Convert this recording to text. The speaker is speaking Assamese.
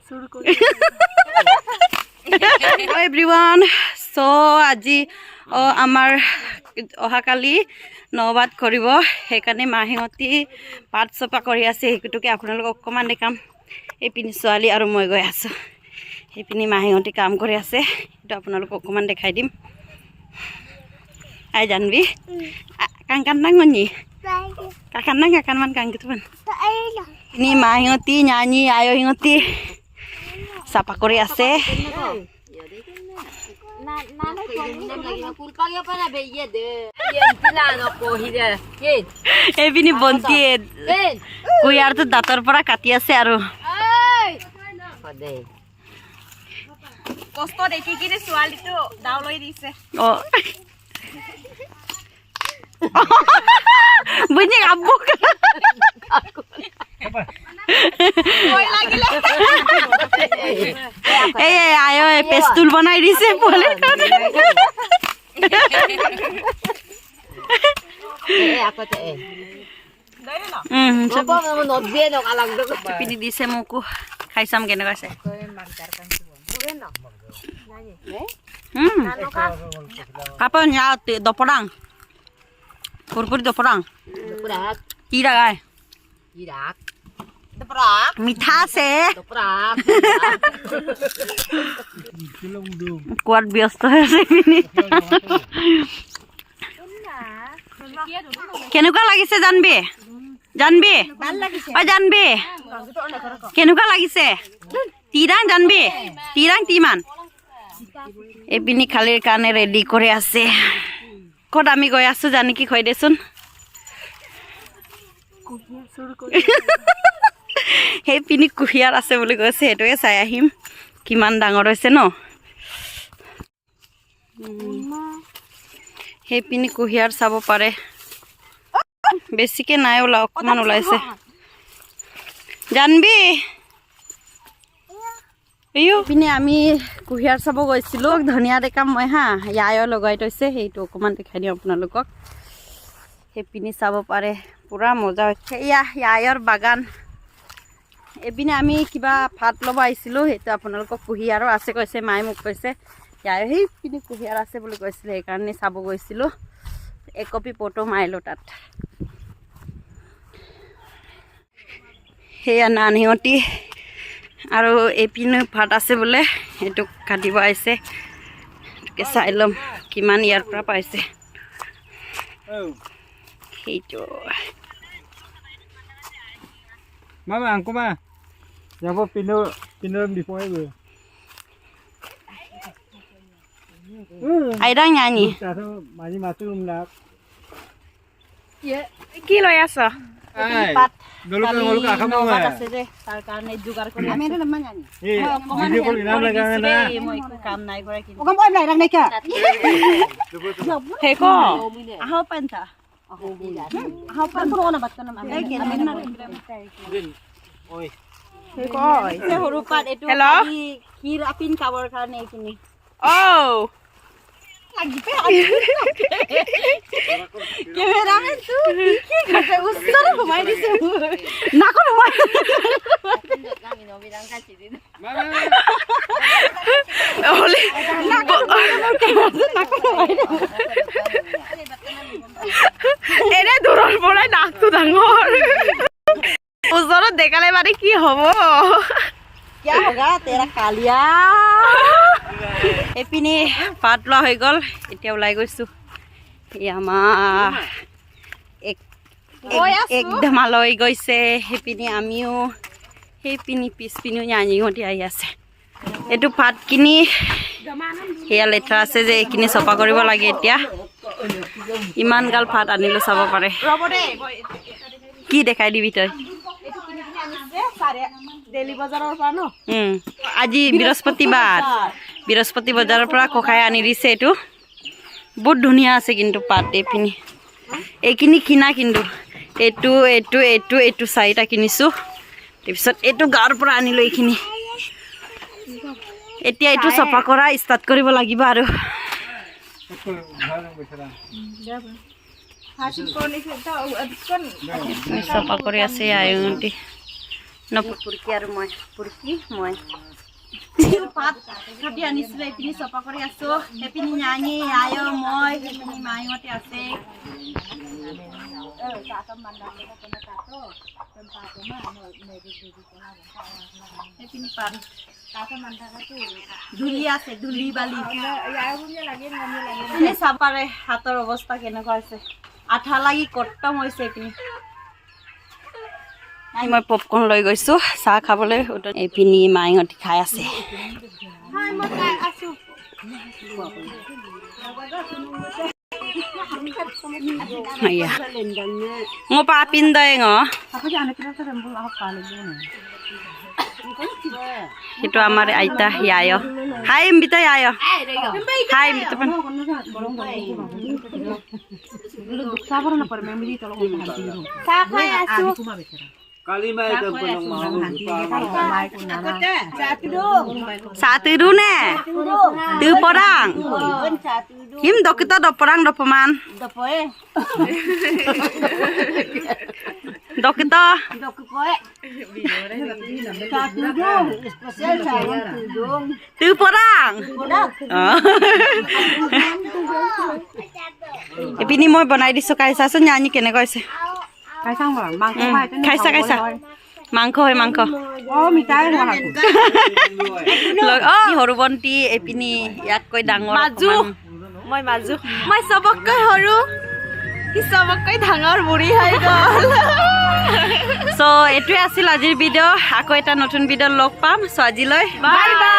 Hello everyone. So আজি আমাৰ অহাকালি নবাত কৰিব সেইকাৰণে মাহিহঁতি পাত চপা কৰি আছে সেইটোকে আপোনালোকক অকমান দেখাম এইপিনি ছোৱালী আৰু মই গৈ আছো সেইপিনি মাহিহঁতি কাম কৰি আছে এটা আপোনালোকক অকমান দেখাই দিম আই জানবি কাংকান নাঙনি কাকান নাং কাকান মান Kang gitu ini mahioti nyanyi ayo ingoti sapa kori ase ebini bonti kuyar tu dator pora kati ase aru kosto dekhi kini swali tu download dise oh bunyi ngabuk ayo pestul banai dise boleh kan aku teh coba mau nobbe dong alang dong pini dise muku khaisam kene kase kapan ya doporang kurkur doporang Doprak kira kai Irak Doprak mitha se Doprak kuat ব্যস্ত আছে ini কেনেকুৱা লাগিছে জানবি জানবি ও জানবি কেনেকুৱা লাগিছে তিৰাং জানবি তিৰাং তিমান এপিনি খালিৰ কাৰণে ৰেডি কৰি আছে কত আমি গৈ আছো জানি কি কই দেচোন সেই পিনি কুহিয়াৰ আছে বুলি কৈছে এটোৱে চাই আহিম কিমান ডাঙৰ হৈছে ন সেই পিনি কুহিয়াৰ চাব পাৰে বেছিকে নাই ওলা অকমান ওলাইছে জানবি ইয়ো পিনি আমি কুহিয়াৰ চাব গৈছিলো ধনিয়া দেখাম মই হা ইয়ায়ো লগাই থৈছে সেইটো অকমান দেখাই দিম আপোনালোকক সেই পিনি চাব পাৰে পুৰা মজা হৈছে ইয়ায়ৰ বাগান এপিনে আমি কিবা ভাত ল'ব আহিছিলোঁ সেইটো আপোনালোকক কুহিয়াৰো আছে কৈছে মায়ে মোক কৈছে ইয়াৰ সেই পিনি কুহিয়াৰ আছে বুলি কৈছিলে সেইকাৰণে চাব গৈছিলোঁ এক কপি ফটো মাৰিলোঁ তাত সেয়া নানিহঁতি আৰু এইপিনে ভাত আছে বোলে সেইটো কাটিব আহিছে চাই ল'ম কিমান ইয়াৰ পৰা পাইছে সেইটো Mama angko ma. Yang po pino di po ay. আইডাং nyanyi Tato mani matum na. কি লৈ আছ Ay. পাত Dulu ka kamu ma. আছে যে তাৰ কাৰণে যোগাৰ কৰি আমি এটা নাম জানি Eh, video call ina na kana na. মই একো কাম নাই কৰা কিন্তু Bukan boy lang nika হে ক আহ পান্তা How pan ko na bat ka naman Oi. হে কয় Huru pan itu Hello? Kir apin kabar karena ini ও Lagi pe Cameraman tu Ki kata usar kumai di sini নাকো নহয় Mama. হলে এনে দূৰৰ পৰাই নাকটো ডাঙৰ ওচৰত দেখালে মানে কি হ'ব Kya hoga tera kalia এপিনি পাত লোৱা হৈ গ'ল এতিয়া ওলাই গৈছো আমাৰ এক ধমালৈ গৈছে সেইপিনি আমিও সেইপিনি পিছপিনিও নানিহঁতি আহি আছে এইটো পাত কিনি সেয়া লেতেৰা আছে যে এইখিনি চফা কৰিব লাগে এতিয়া ইমান গাল পাত আনিলো চাব পাৰে কি দেখাই দিবি তই Daily bazaar pa no আজি বৃহস্পতি বজাৰৰ পৰা ককাই আনি দিছে এইটো বহুত ধুনীয়া আছে কিন্তু পাত এইপিনি এইখিনি কিনা কিন্তু এইটো চাৰিটা কিনিছোঁ তাৰপিছত এইটো গাঁৱৰ পৰা আনিলোঁ এইখিনি এতিয়া এইটো চফা কৰা ষ্টাৰ্ট কৰিব লাগিব আৰু চফা কৰি আছে আইহঁতি পুৰকি আৰু মই পুৰকি মই পাত কাটি আনিছিলোঁ এইপিনি চফা কৰি আছোঁ এইপিনি নানি আয় মই সেইপিনি মাহঁতে আছে এইপিনি পাত ধূলি আছে ধূলি বালি চাব পাৰে হাতৰ অৱস্থা কেনেকুৱা হৈছে আঠা লাগি কটম হৈছে এইপিনি মই পপকৰ্ণ লৈ গৈছোঁ চাহ খাবলৈ এইপিনি মাইহঁতি খাই আছে মই পা পিন্ধই itu amar aita yayo hai mbita yayo hai mbita pan satu ne tu porang him dokita do porang do peman dokita tu porang epini moi banai diso kaisa so nyanyi kene koise Kaisang ba? Mangko ba? kaisa kaisa mangko hoy mangko Oh, mitai ho haku. log horu bonti epini yak koi dangor maju moi maju moi sobok koi horu ki sobok koi dangor buri hai gol so etue asil ajir video ako eta notun video log pam so ajiloi bye bye